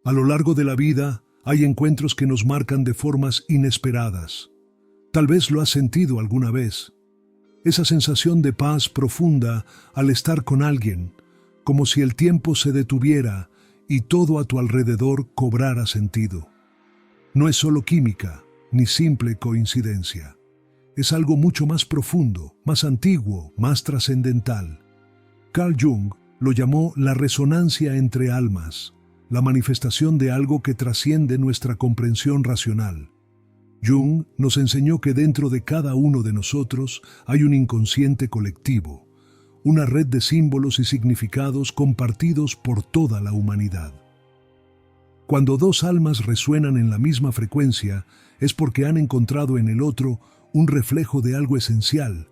A lo largo de la vida hay encuentros que nos marcan de formas inesperadas. Tal vez lo has sentido alguna vez. Esa sensación de paz profunda al estar con alguien, como si el tiempo se detuviera y todo a tu alrededor cobrara sentido. No es solo química, ni simple coincidencia. Es algo mucho más profundo, más antiguo, más trascendental. Carl Jung lo llamó la resonancia entre almas, la manifestación de algo que trasciende nuestra comprensión racional. Jung nos enseñó que dentro de cada uno de nosotros hay un inconsciente colectivo, una red de símbolos y significados compartidos por toda la humanidad. Cuando dos almas resuenan en la misma frecuencia, es porque han encontrado en el otro un reflejo de algo esencial,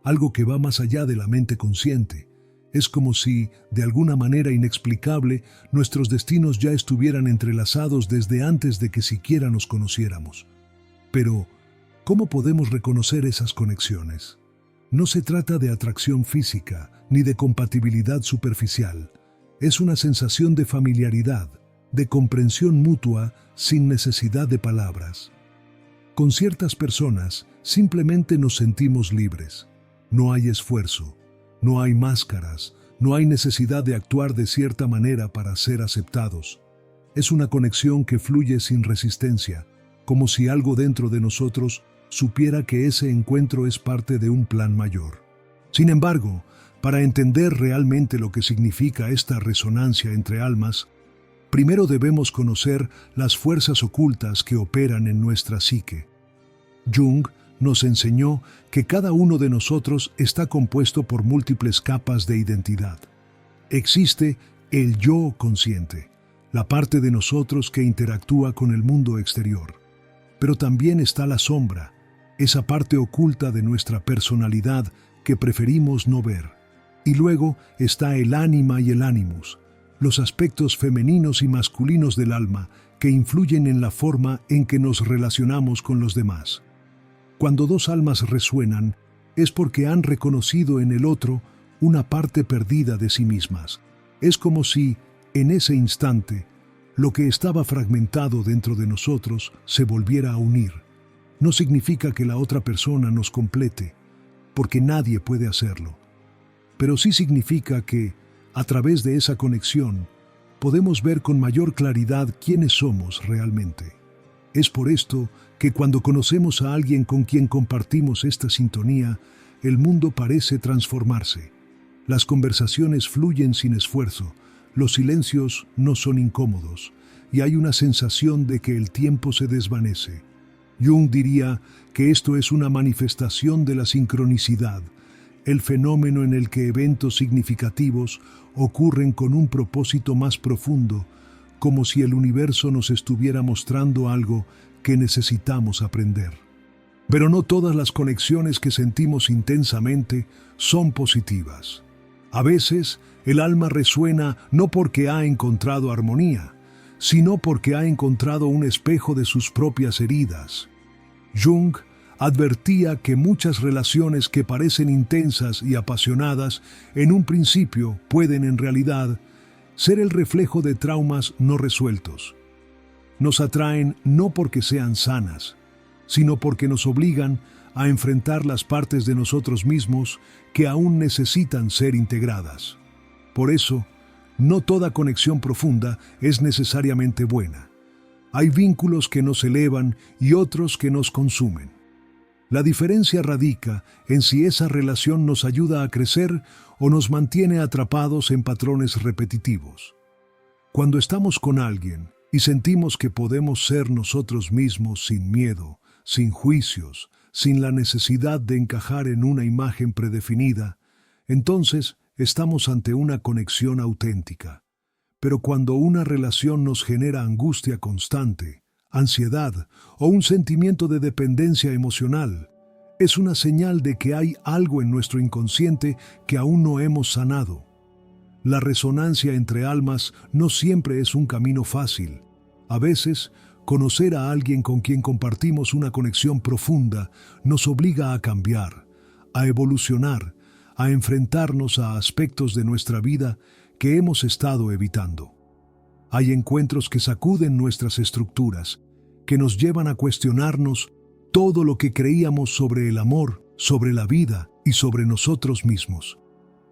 algo que va más allá de la mente consciente. Es como si, de alguna manera inexplicable, nuestros destinos ya estuvieran entrelazados desde antes de que siquiera nos conociéramos. Pero, ¿cómo podemos reconocer esas conexiones? No se trata de atracción física ni de compatibilidad superficial. Es una sensación de familiaridad, de comprensión mutua sin necesidad de palabras. Con ciertas personas simplemente nos sentimos libres. No hay esfuerzo, no hay máscaras, no hay necesidad de actuar de cierta manera para ser aceptados. Es una conexión que fluye sin resistencia, como si algo dentro de nosotros supiera que ese encuentro es parte de un plan mayor. Sin embargo, para entender realmente lo que significa esta resonancia entre almas, primero debemos conocer las fuerzas ocultas que operan en nuestra psique. Jung nos enseñó que cada uno de nosotros está compuesto por múltiples capas de identidad. Existe el yo consciente, la parte de nosotros que interactúa con el mundo exterior. Pero también está la sombra, esa parte oculta de nuestra personalidad que preferimos no ver. Y luego está el ánima y el ánimus, los aspectos femeninos y masculinos del alma que influyen en la forma en que nos relacionamos con los demás. Cuando dos almas resuenan, es porque han reconocido en el otro una parte perdida de sí mismas. Es como si, en ese instante, lo que estaba fragmentado dentro de nosotros se volviera a unir. No significa que la otra persona nos complete, porque nadie puede hacerlo. Pero sí significa que, a través de esa conexión, podemos ver con mayor claridad quiénes somos realmente. Es por esto que cuando conocemos a alguien con quien compartimos esta sintonía, el mundo parece transformarse. Las conversaciones fluyen sin esfuerzo, los silencios no son incómodos, y hay una sensación de que el tiempo se desvanece. Jung diría que esto es una manifestación de la sincronicidad, el fenómeno en el que eventos significativos ocurren con un propósito más profundo, como si el universo nos estuviera mostrando algo que necesitamos aprender. Pero no todas las conexiones que sentimos intensamente son positivas. A veces, el alma resuena no porque ha encontrado armonía, sino porque ha encontrado un espejo de sus propias heridas. Jung advertía que muchas relaciones que parecen intensas y apasionadas en un principio pueden en realidad ser el reflejo de traumas no resueltos. Nos atraen no porque sean sanas, sino porque nos obligan a enfrentar las partes de nosotros mismos que aún necesitan ser integradas. Por eso, no toda conexión profunda es necesariamente buena. Hay vínculos que nos elevan y otros que nos consumen. La diferencia radica en si esa relación nos ayuda a crecer o nos mantiene atrapados en patrones repetitivos. Cuando estamos con alguien y sentimos que podemos ser nosotros mismos sin miedo, sin juicios, sin la necesidad de encajar en una imagen predefinida, entonces estamos ante una conexión auténtica. Pero cuando una relación nos genera angustia constante, ansiedad o un sentimiento de dependencia emocional, es una señal de que hay algo en nuestro inconsciente que aún no hemos sanado. La resonancia entre almas no siempre es un camino fácil. A veces, conocer a alguien con quien compartimos una conexión profunda nos obliga a cambiar, a evolucionar, a enfrentarnos a aspectos de nuestra vida que hemos estado evitando. Hay encuentros que sacuden nuestras estructuras, que nos llevan a cuestionarnos todo lo que creíamos sobre el amor, sobre la vida y sobre nosotros mismos.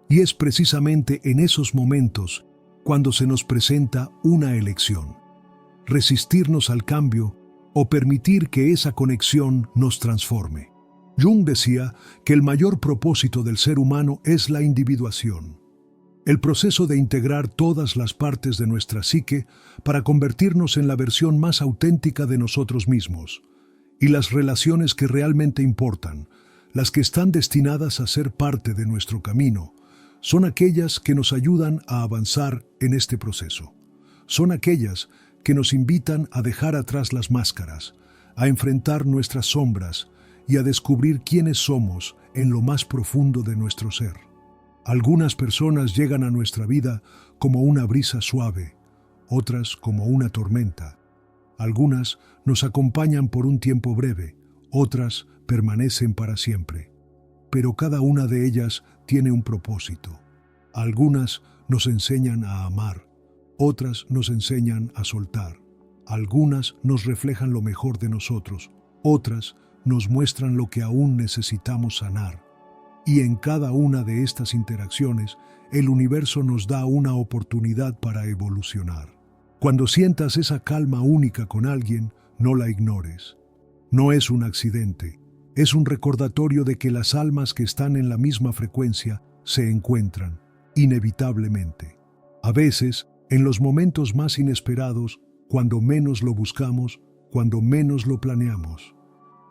Y es precisamente en esos momentos cuando se nos presenta una elección: resistirnos al cambio o permitir que esa conexión nos transforme. Jung decía que el mayor propósito del ser humano es la individuación, el proceso de integrar todas las partes de nuestra psique para convertirnos en la versión más auténtica de nosotros mismos. Y las relaciones que realmente importan, las que están destinadas a ser parte de nuestro camino, son aquellas que nos ayudan a avanzar en este proceso. Son aquellas que nos invitan a dejar atrás las máscaras, a enfrentar nuestras sombras y a descubrir quiénes somos en lo más profundo de nuestro ser. Algunas personas llegan a nuestra vida como una brisa suave, otras como una tormenta. Algunas nos acompañan por un tiempo breve, otras permanecen para siempre. Pero cada una de ellas tiene un propósito. Algunas nos enseñan a amar, otras nos enseñan a soltar. Algunas nos reflejan lo mejor de nosotros, otras nos muestran lo que aún necesitamos sanar. Y en cada una de estas interacciones, el universo nos da una oportunidad para evolucionar. Cuando sientas esa calma única con alguien, no la ignores. No es un accidente, es un recordatorio de que las almas que están en la misma frecuencia se encuentran, inevitablemente. A veces, en los momentos más inesperados, cuando menos lo buscamos, cuando menos lo planeamos.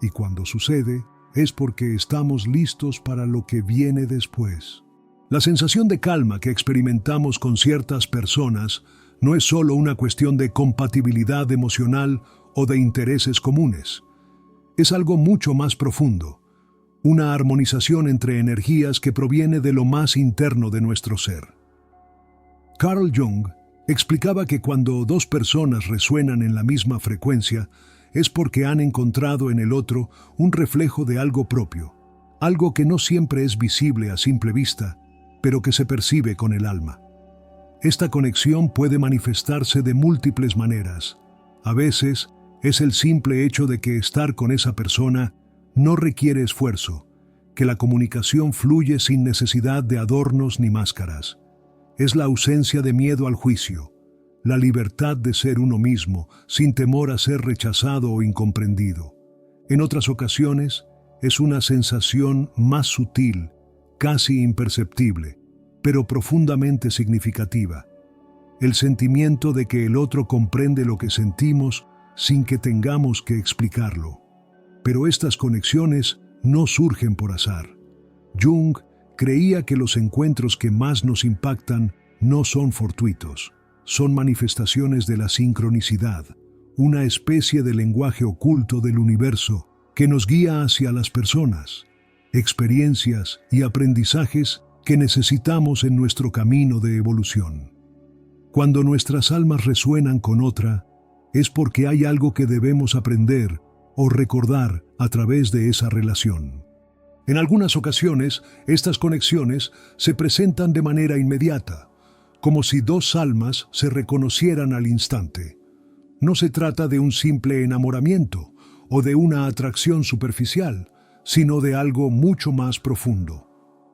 Y cuando sucede, es porque estamos listos para lo que viene después. La sensación de calma que experimentamos con ciertas personas no es solo una cuestión de compatibilidad emocional o de intereses comunes. Es algo mucho más profundo, una armonización entre energías que proviene de lo más interno de nuestro ser. Carl Jung explicaba que cuando dos personas resuenan en la misma frecuencia, es porque han encontrado en el otro un reflejo de algo propio, algo que no siempre es visible a simple vista, pero que se percibe con el alma. Esta conexión puede manifestarse de múltiples maneras. A veces es el simple hecho de que estar con esa persona no requiere esfuerzo, que la comunicación fluye sin necesidad de adornos ni máscaras. Es la ausencia de miedo al juicio, la libertad de ser uno mismo, sin temor a ser rechazado o incomprendido. En otras ocasiones, es una sensación más sutil, casi imperceptible, pero profundamente significativa. El sentimiento de que el otro comprende lo que sentimos sin que tengamos que explicarlo. Pero estas conexiones no surgen por azar. Jung creía que los encuentros que más nos impactan no son fortuitos. Son manifestaciones de la sincronicidad, una especie de lenguaje oculto del universo que nos guía hacia las personas, experiencias y aprendizajes que necesitamos en nuestro camino de evolución. Cuando nuestras almas resuenan con otra, es porque hay algo que debemos aprender o recordar a través de esa relación. En algunas ocasiones, estas conexiones se presentan de manera inmediata, como si dos almas se reconocieran al instante. No se trata de un simple enamoramiento o de una atracción superficial, sino de algo mucho más profundo,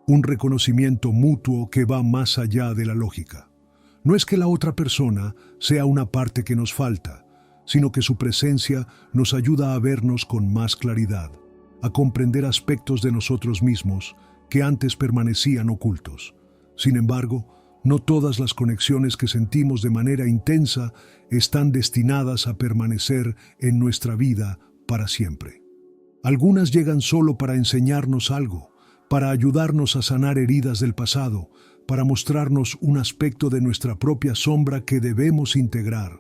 un reconocimiento mutuo que va más allá de la lógica. No es que la otra persona sea una parte que nos falta, sino que su presencia nos ayuda a vernos con más claridad, a comprender aspectos de nosotros mismos que antes permanecían ocultos. Sin embargo, no todas las conexiones que sentimos de manera intensa están destinadas a permanecer en nuestra vida para siempre. Algunas llegan solo para enseñarnos algo, para ayudarnos a sanar heridas del pasado, para mostrarnos un aspecto de nuestra propia sombra que debemos integrar.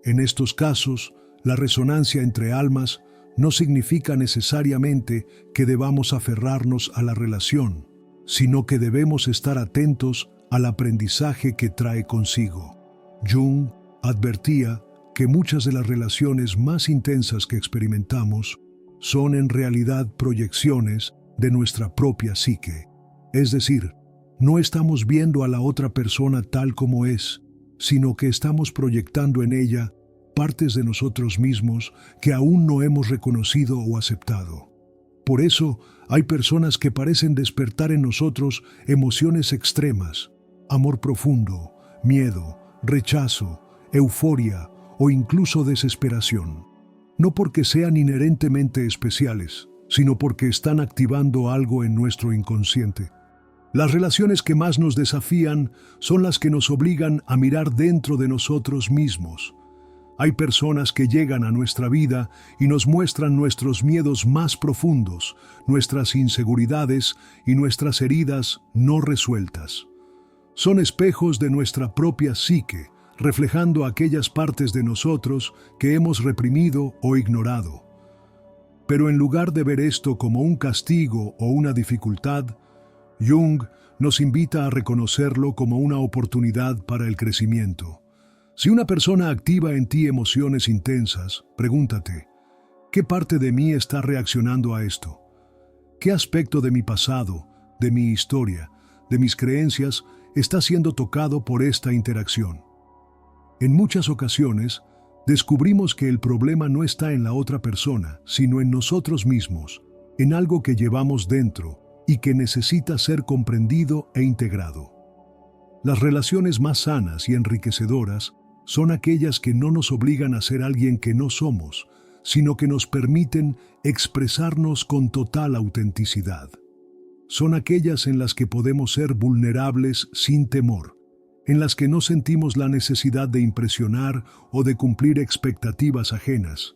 En estos casos, la resonancia entre almas no significa necesariamente que debamos aferrarnos a la relación, sino que debemos estar atentos al aprendizaje que trae consigo. Jung advertía que muchas de las relaciones más intensas que experimentamos son en realidad proyecciones de nuestra propia psique. Es decir, no estamos viendo a la otra persona tal como es, sino que estamos proyectando en ella partes de nosotros mismos que aún no hemos reconocido o aceptado. Por eso, hay personas que parecen despertar en nosotros emociones extremas, amor profundo, miedo, rechazo, euforia o incluso desesperación. No porque sean inherentemente especiales, sino porque están activando algo en nuestro inconsciente. Las relaciones que más nos desafían son las que nos obligan a mirar dentro de nosotros mismos. Hay personas que llegan a nuestra vida y nos muestran nuestros miedos más profundos, nuestras inseguridades y nuestras heridas no resueltas. Son espejos de nuestra propia psique, reflejando aquellas partes de nosotros que hemos reprimido o ignorado. Pero en lugar de ver esto como un castigo o una dificultad, Jung nos invita a reconocerlo como una oportunidad para el crecimiento. Si una persona activa en ti emociones intensas, pregúntate, ¿qué parte de mí está reaccionando a esto? ¿Qué aspecto de mi pasado, de mi historia, de mis creencias está siendo tocado por esta interacción? En muchas ocasiones, descubrimos que el problema no está en la otra persona, sino en nosotros mismos, en algo que llevamos dentro y que necesita ser comprendido e integrado. Las relaciones más sanas y enriquecedoras son aquellas que no nos obligan a ser alguien que no somos, sino que nos permiten expresarnos con total autenticidad. Son aquellas en las que podemos ser vulnerables sin temor, en las que no sentimos la necesidad de impresionar o de cumplir expectativas ajenas.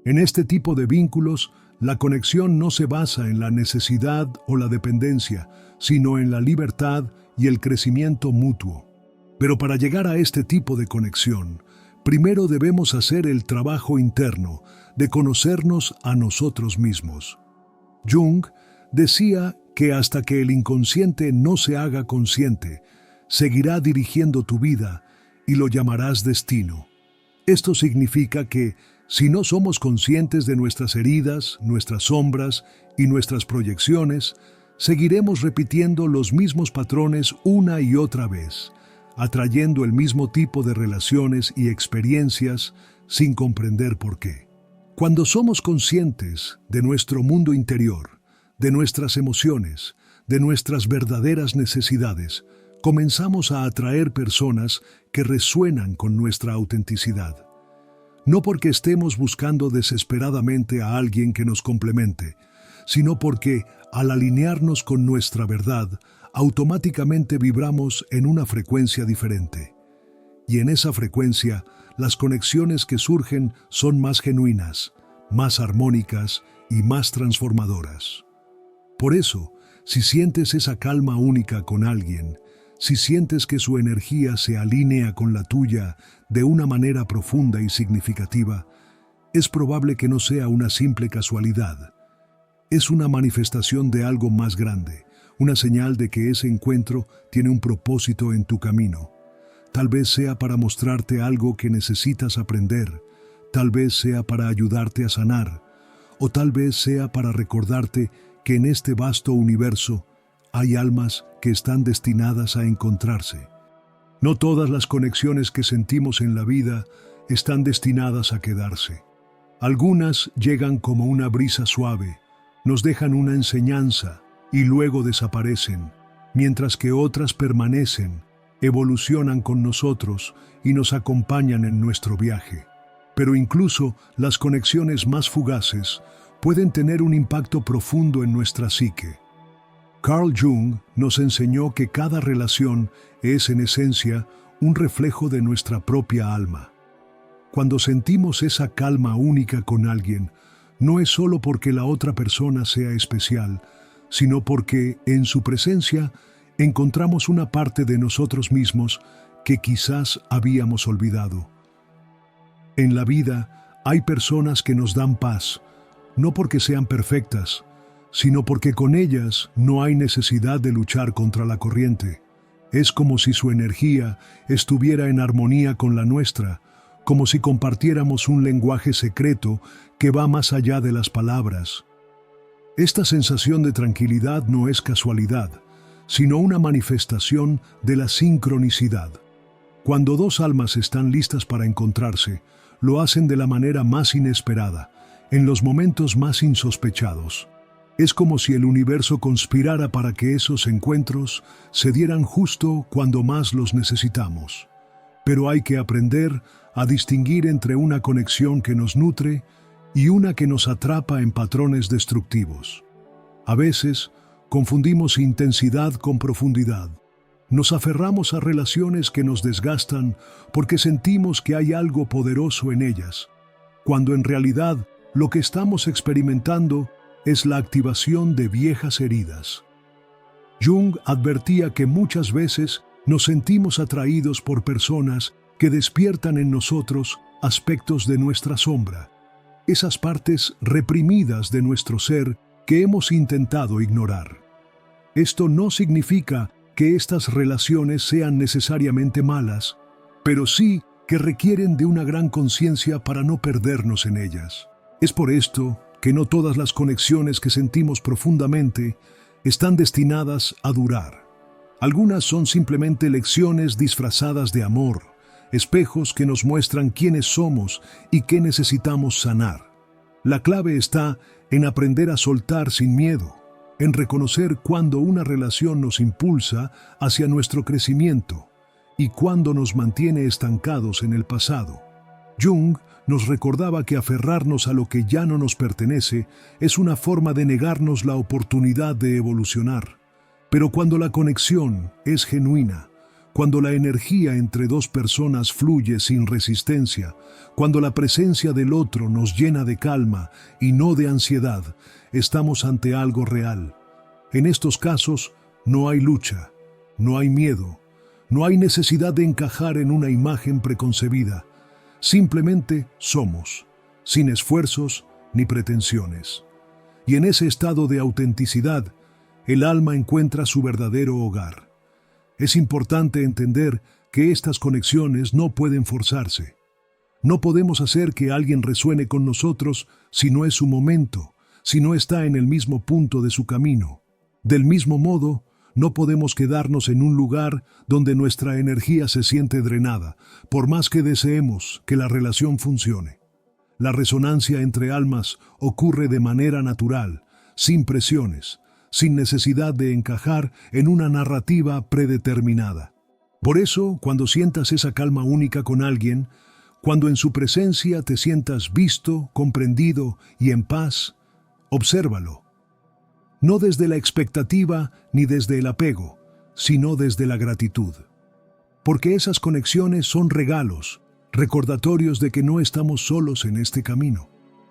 En este tipo de vínculos, la conexión no se basa en la necesidad o la dependencia, sino en la libertad y el crecimiento mutuo. Pero para llegar a este tipo de conexión, primero debemos hacer el trabajo interno de conocernos a nosotros mismos. Jung decía que hasta que el inconsciente no se haga consciente, seguirá dirigiendo tu vida y lo llamarás destino. Esto significa que, si no somos conscientes de nuestras heridas, nuestras sombras y nuestras proyecciones, seguiremos repitiendo los mismos patrones una y otra vez, atrayendo el mismo tipo de relaciones y experiencias sin comprender por qué. Cuando somos conscientes de nuestro mundo interior, de nuestras emociones, de nuestras verdaderas necesidades, comenzamos a atraer personas que resuenan con nuestra autenticidad. No porque estemos buscando desesperadamente a alguien que nos complemente, sino porque, al alinearnos con nuestra verdad, automáticamente vibramos en una frecuencia diferente. Y en esa frecuencia, las conexiones que surgen son más genuinas, más armónicas y más transformadoras. Por eso, si sientes esa calma única con alguien, si sientes que su energía se alinea con la tuya de una manera profunda y significativa, es probable que no sea una simple casualidad. Es una manifestación de algo más grande, una señal de que ese encuentro tiene un propósito en tu camino. Tal vez sea para mostrarte algo que necesitas aprender, tal vez sea para ayudarte a sanar, o tal vez sea para recordarte que en este vasto universo hay almas que están destinadas a encontrarse. No todas las conexiones que sentimos en la vida están destinadas a quedarse. Algunas llegan como una brisa suave, nos dejan una enseñanza y luego desaparecen, mientras que otras permanecen, evolucionan con nosotros y nos acompañan en nuestro viaje. Pero incluso las conexiones más fugaces pueden tener un impacto profundo en nuestra psique. Carl Jung nos enseñó que cada relación es, en esencia, un reflejo de nuestra propia alma. Cuando sentimos esa calma única con alguien, no es solo porque la otra persona sea especial, sino porque, en su presencia, encontramos una parte de nosotros mismos que quizás habíamos olvidado. En la vida hay personas que nos dan paz, no porque sean perfectas, sino porque con ellas no hay necesidad de luchar contra la corriente. Es como si su energía estuviera en armonía con la nuestra, como si compartiéramos un lenguaje secreto que va más allá de las palabras. Esta sensación de tranquilidad no es casualidad, sino una manifestación de la sincronicidad. Cuando dos almas están listas para encontrarse, lo hacen de la manera más inesperada, en los momentos más insospechados. Es como si el universo conspirara para que esos encuentros se dieran justo cuando más los necesitamos. Pero hay que aprender a distinguir entre una conexión que nos nutre y una que nos atrapa en patrones destructivos. A veces, confundimos intensidad con profundidad. Nos aferramos a relaciones que nos desgastan porque sentimos que hay algo poderoso en ellas, cuando en realidad lo que estamos experimentando es la activación de viejas heridas. Jung advertía que muchas veces nos sentimos atraídos por personas que despiertan en nosotros aspectos de nuestra sombra, esas partes reprimidas de nuestro ser que hemos intentado ignorar. Esto no significa que estas relaciones sean necesariamente malas, pero sí que requieren de una gran conciencia para no perdernos en ellas. Es por esto que no todas las conexiones que sentimos profundamente están destinadas a durar. Algunas son simplemente lecciones disfrazadas de amor, espejos que nos muestran quiénes somos y qué necesitamos sanar. La clave está en aprender a soltar sin miedo, en reconocer cuándo una relación nos impulsa hacia nuestro crecimiento y cuándo nos mantiene estancados en el pasado. Jung nos recordaba que aferrarnos a lo que ya no nos pertenece es una forma de negarnos la oportunidad de evolucionar. Pero cuando la conexión es genuina, cuando la energía entre dos personas fluye sin resistencia, cuando la presencia del otro nos llena de calma y no de ansiedad, estamos ante algo real. En estos casos no hay lucha, no hay miedo, no hay necesidad de encajar en una imagen preconcebida. Simplemente somos, sin esfuerzos ni pretensiones. Y en ese estado de autenticidad, el alma encuentra su verdadero hogar. Es importante entender que estas conexiones no pueden forzarse. No podemos hacer que alguien resuene con nosotros si no es su momento, si no está en el mismo punto de su camino. Del mismo modo, no podemos quedarnos en un lugar donde nuestra energía se siente drenada, por más que deseemos que la relación funcione. La resonancia entre almas ocurre de manera natural, sin presiones, sin necesidad de encajar en una narrativa predeterminada. Por eso, cuando sientas esa calma única con alguien, cuando en su presencia te sientas visto, comprendido y en paz, obsérvalo. No desde la expectativa ni desde el apego, sino desde la gratitud. Porque esas conexiones son regalos, recordatorios de que no estamos solos en este camino.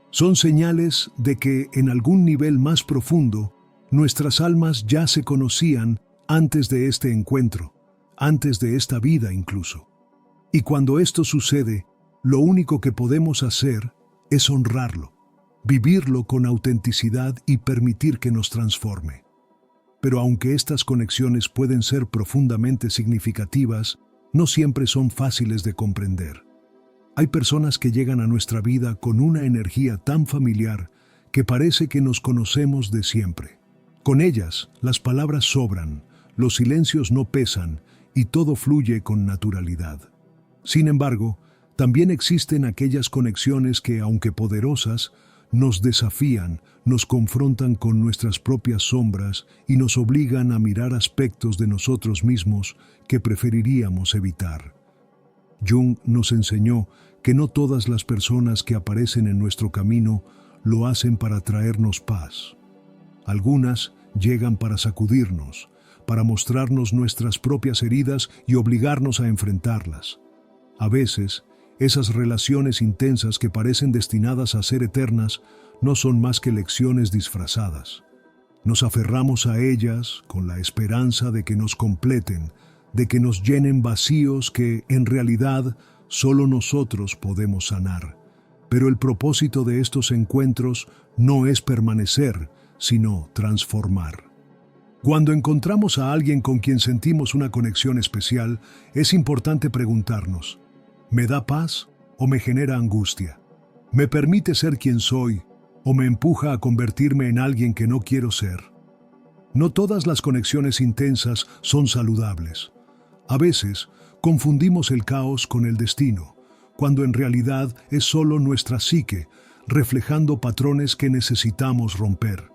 Son señales de que en algún nivel más profundo, nuestras almas ya se conocían antes de este encuentro, antes de esta vida incluso. Y cuando esto sucede, lo único que podemos hacer es honrarlo, vivirlo con autenticidad y permitir que nos transforme. Pero aunque estas conexiones pueden ser profundamente significativas, no siempre son fáciles de comprender. Hay personas que llegan a nuestra vida con una energía tan familiar que parece que nos conocemos de siempre. Con ellas, las palabras sobran, los silencios no pesan y todo fluye con naturalidad. Sin embargo, también existen aquellas conexiones que, aunque poderosas, nos desafían, nos confrontan con nuestras propias sombras y nos obligan a mirar aspectos de nosotros mismos que preferiríamos evitar. Jung nos enseñó que no todas las personas que aparecen en nuestro camino lo hacen para traernos paz. Algunas llegan para sacudirnos, para mostrarnos nuestras propias heridas y obligarnos a enfrentarlas. A veces, esas relaciones intensas que parecen destinadas a ser eternas no son más que lecciones disfrazadas. Nos aferramos a ellas con la esperanza de que nos completen, de que nos llenen vacíos que, en realidad, solo nosotros podemos sanar. Pero el propósito de estos encuentros no es permanecer, sino transformar. Cuando encontramos a alguien con quien sentimos una conexión especial, es importante preguntarnos: ¿me da paz o me genera angustia? ¿Me permite ser quien soy o me empuja a convertirme en alguien que no quiero ser? No todas las conexiones intensas son saludables. A veces, Confundimos el caos con el destino, cuando en realidad es solo nuestra psique reflejando patrones que necesitamos romper.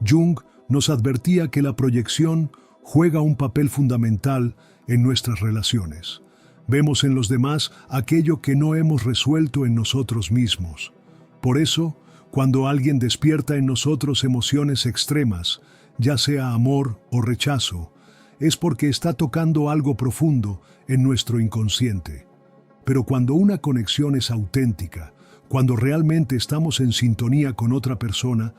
Jung nos advertía que la proyección juega un papel fundamental en nuestras relaciones. Vemos en los demás aquello que no hemos resuelto en nosotros mismos. Por eso, cuando alguien despierta en nosotros emociones extremas, ya sea amor o rechazo, es porque está tocando algo profundo en nuestro inconsciente. Pero cuando una conexión es auténtica, cuando realmente estamos en sintonía con otra persona,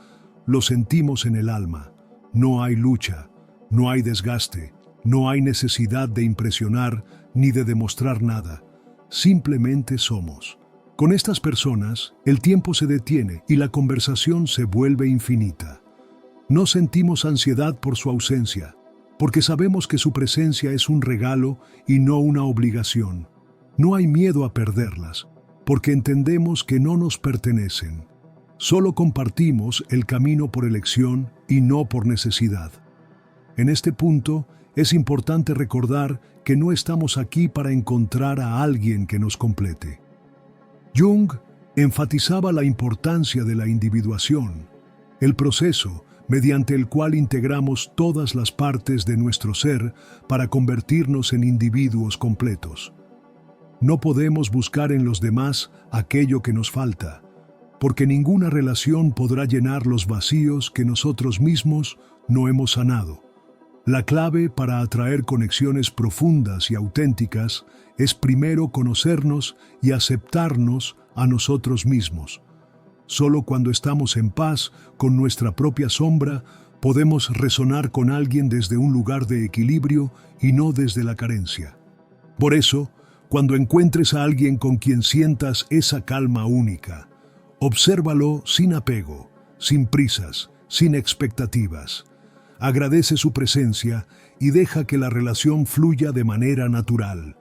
lo sentimos en el alma. No hay lucha, no hay desgaste, no hay necesidad de impresionar ni de demostrar nada. Simplemente somos. Con estas personas, el tiempo se detiene y la conversación se vuelve infinita. No sentimos ansiedad por su ausencia, porque sabemos que su presencia es un regalo y no una obligación. No hay miedo a perderlas, porque entendemos que no nos pertenecen. Solo compartimos el camino por elección y no por necesidad. En este punto, es importante recordar que no estamos aquí para encontrar a alguien que nos complete. Jung enfatizaba la importancia de la individuación, el proceso mediante el cual integramos todas las partes de nuestro ser para convertirnos en individuos completos. No podemos buscar en los demás aquello que nos falta, porque ninguna relación podrá llenar los vacíos que nosotros mismos no hemos sanado. La clave para atraer conexiones profundas y auténticas es primero conocernos y aceptarnos a nosotros mismos. Solo cuando estamos en paz con nuestra propia sombra, podemos resonar con alguien desde un lugar de equilibrio y no desde la carencia. Por eso, cuando encuentres a alguien con quien sientas esa calma única, obsérvalo sin apego, sin prisas, sin expectativas. Agradece su presencia y deja que la relación fluya de manera natural.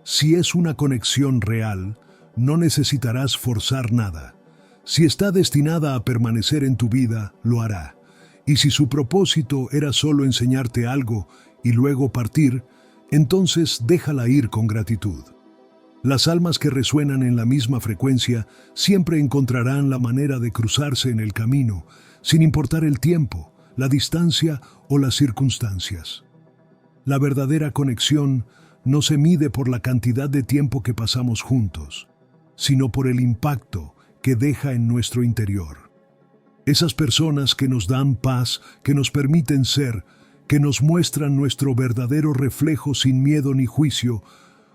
Si es una conexión real, no necesitarás forzar nada. Si está destinada a permanecer en tu vida, lo hará. Y si su propósito era solo enseñarte algo y luego partir, entonces déjala ir con gratitud. Las almas que resuenan en la misma frecuencia siempre encontrarán la manera de cruzarse en el camino, sin importar el tiempo, la distancia o las circunstancias. La verdadera conexión no se mide por la cantidad de tiempo que pasamos juntos, sino por el impacto que deja en nuestro interior. Esas personas que nos dan paz, que nos permiten ser, que nos muestran nuestro verdadero reflejo sin miedo ni juicio,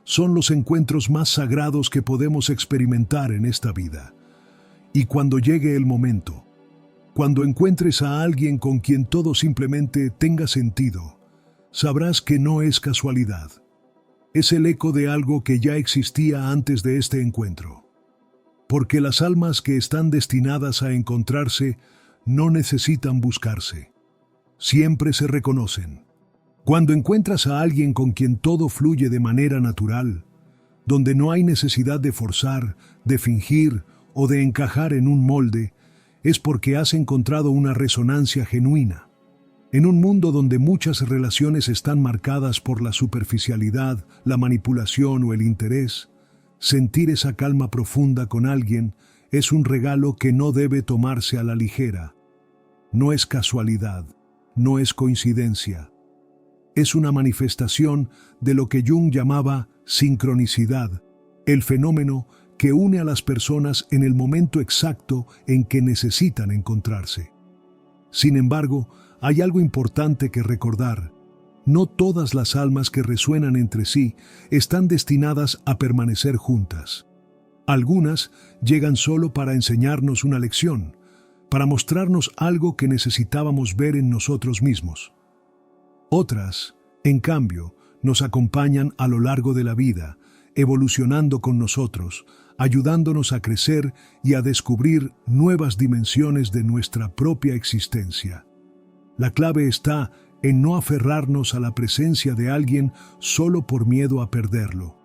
son los encuentros más sagrados que podemos experimentar en esta vida. Y cuando llegue el momento, cuando encuentres a alguien con quien todo simplemente tenga sentido, sabrás que no es casualidad. Es el eco de algo que ya existía antes de este encuentro. Porque las almas que están destinadas a encontrarse no necesitan buscarse. Siempre se reconocen. Cuando encuentras a alguien con quien todo fluye de manera natural, donde no hay necesidad de forzar, de fingir o de encajar en un molde, es porque has encontrado una resonancia genuina. En un mundo donde muchas relaciones están marcadas por la superficialidad, la manipulación o el interés, sentir esa calma profunda con alguien es un regalo que no debe tomarse a la ligera. No es casualidad, no es coincidencia. Es una manifestación de lo que Jung llamaba sincronicidad, el fenómeno que une a las personas en el momento exacto en que necesitan encontrarse. Sin embargo, hay algo importante que recordar. No todas las almas que resuenan entre sí están destinadas a permanecer juntas. Algunas llegan solo para enseñarnos una lección, para mostrarnos algo que necesitábamos ver en nosotros mismos. Otras, en cambio, nos acompañan a lo largo de la vida, evolucionando con nosotros, ayudándonos a crecer y a descubrir nuevas dimensiones de nuestra propia existencia. La clave está en no aferrarnos a la presencia de alguien solo por miedo a perderlo,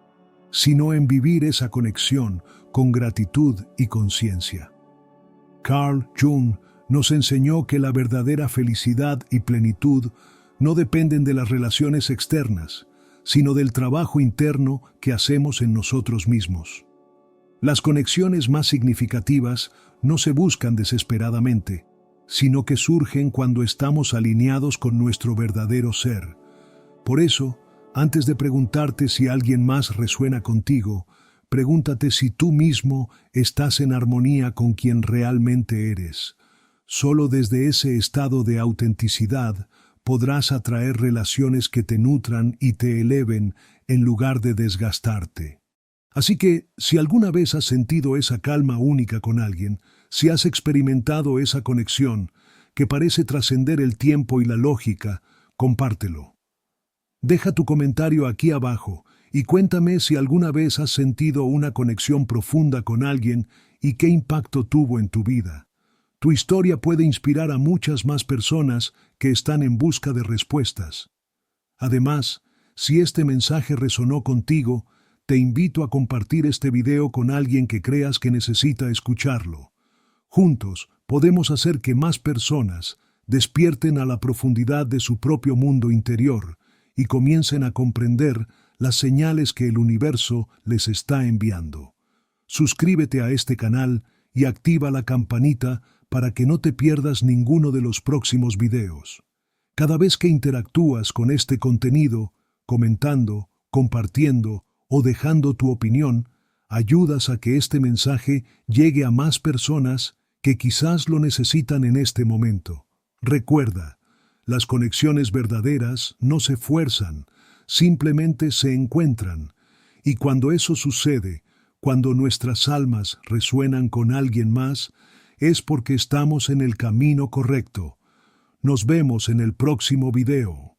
sino en vivir esa conexión con gratitud y conciencia. Carl Jung nos enseñó que la verdadera felicidad y plenitud no dependen de las relaciones externas, sino del trabajo interno que hacemos en nosotros mismos. Las conexiones más significativas no se buscan desesperadamente, sino que surgen cuando estamos alineados con nuestro verdadero ser. Por eso, antes de preguntarte si alguien más resuena contigo, pregúntate si tú mismo estás en armonía con quien realmente eres. Solo desde ese estado de autenticidad podrás atraer relaciones que te nutran y te eleven en lugar de desgastarte. Así que, si alguna vez has sentido esa calma única con alguien, si has experimentado esa conexión que parece trascender el tiempo y la lógica, compártelo. Deja tu comentario aquí abajo y cuéntame si alguna vez has sentido una conexión profunda con alguien y qué impacto tuvo en tu vida. Tu historia puede inspirar a muchas más personas que están en busca de respuestas. Además, si este mensaje resonó contigo, te invito a compartir este video con alguien que creas que necesita escucharlo. Juntos podemos hacer que más personas despierten a la profundidad de su propio mundo interior y comiencen a comprender las señales que el universo les está enviando. Suscríbete a este canal y activa la campanita para que no te pierdas ninguno de los próximos videos. Cada vez que interactúas con este contenido, comentando, compartiendo o dejando tu opinión, ayudas a que este mensaje llegue a más personas que quizás lo necesitan en este momento. Recuerda, las conexiones verdaderas no se fuerzan, simplemente se encuentran. Y cuando eso sucede, cuando nuestras almas resuenan con alguien más, es porque estamos en el camino correcto. Nos vemos en el próximo video.